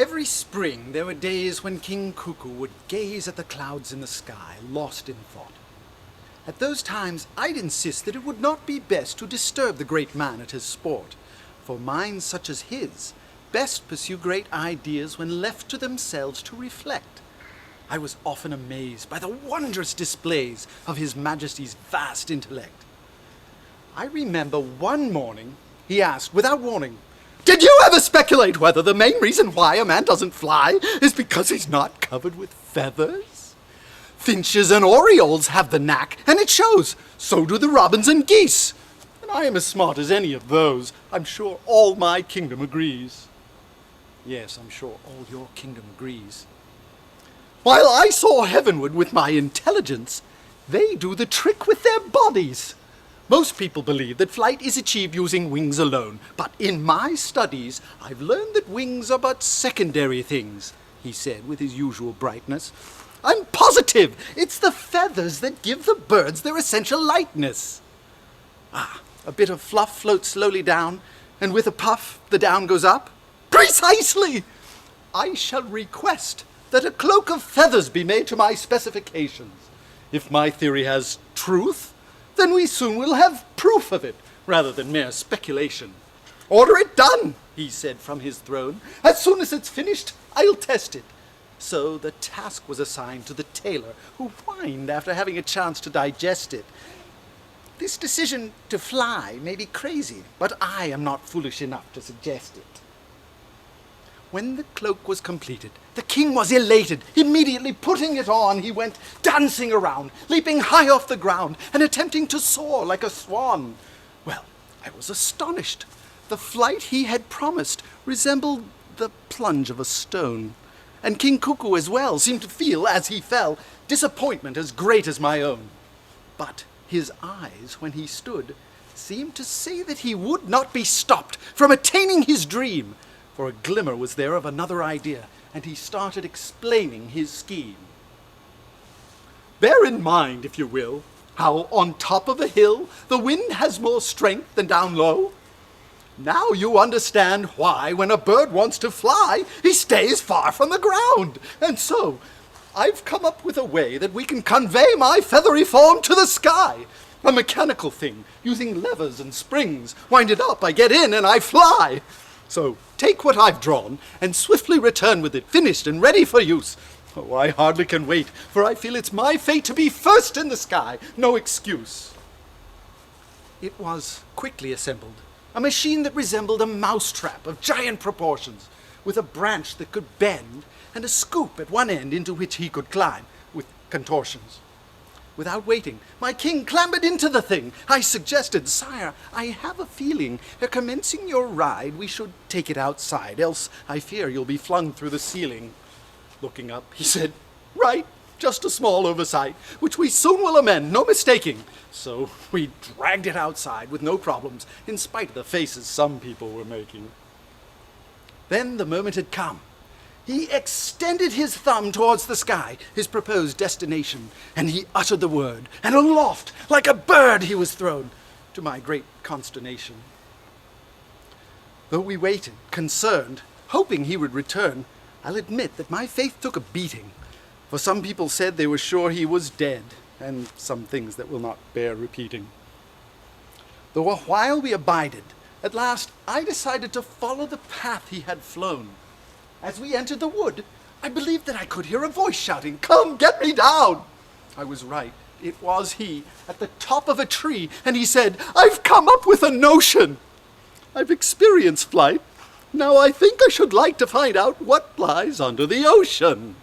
Every spring there were days when King Kookoo would gaze at the clouds in the sky, lost in thought. At those times I'd insist that it would not be best to disturb the great man at his sport, for minds such as his best pursue great ideas when left to themselves to reflect. I was often amazed by the wondrous displays of His Majesty's vast intellect. I remember one morning he asked, without warning, "Did you ever speculate whether the main reason why a man doesn't fly is because he's not covered with feathers? Finches and orioles have the knack, and it shows. So do the robins and geese. And I am as smart as any of those. I'm sure all my kingdom agrees." Yes, I'm sure all your kingdom agrees. "While I soar heavenward with my intelligence, they do the trick with their bodies. Most people believe that flight is achieved using wings alone, but in my studies I've learned that wings are but secondary things," he said with his usual brightness. "I'm positive it's the feathers that give the birds their essential lightness. A bit of fluff floats slowly down, and with a puff the down goes up? Precisely! I shall request that a cloak of feathers be made to my specifications. If my theory has truth, then we soon will have proof of it, rather than mere speculation." "Order it done," he said from his throne. "As soon as it's finished, I'll test it." So the task was assigned to the tailor, who whined after having a chance to digest it. This decision to fly may be crazy, but I am not foolish enough to suggest it. When the cloak was completed, the king was elated. Immediately putting it on, he went dancing around, leaping high off the ground, and attempting to soar like a swan. Well, I was astonished. The flight he had promised resembled the plunge of a stone. And King Kookoo as well seemed to feel, as he fell, disappointment as great as my own. But his eyes, when he stood, seemed to say that he would not be stopped from attaining his dream, for a glimmer was there of another idea, and he started explaining his scheme. "Bear in mind, if you will, how on top of a hill the wind has more strength than down low. Now you understand why, when a bird wants to fly, he stays far from the ground. And so, I've come up with a way that we can convey my feathery form to the sky. A mechanical thing, using levers and springs. Wind it up, I get in, and I fly. So take what I've drawn, and swiftly return with it finished and ready for use. Oh, I hardly can wait, for I feel it's my fate to be first in the sky. No excuse." It was quickly assembled, a machine that resembled a mousetrap of giant proportions, with a branch that could bend, and a scoop at one end into which he could climb, with contortions. Without waiting, my king clambered into the thing. I suggested, "Sire, I have a feeling, ere commencing your ride, we should take it outside, else I fear you'll be flung through the ceiling." Looking up, he said, "Right, just a small oversight, which we soon will amend, no mistaking." So we dragged it outside with no problems, in spite of the faces some people were making. Then the moment had come. He extended his thumb towards the sky, his proposed destination, and he uttered the word, and aloft, like a bird, he was thrown, to my great consternation. Though we waited, concerned, hoping he would return, I'll admit that my faith took a beating, for some people said they were sure he was dead, and some things that will not bear repeating. Though a while we abided, at last I decided to follow the path he had flown. As we entered the wood, I believed that I could hear a voice shouting, "Come, get me down!" I was right. It was he, at the top of a tree, and he said, "I've come up with a notion. I've experienced flight. Now I think I should like to find out what lies under the ocean."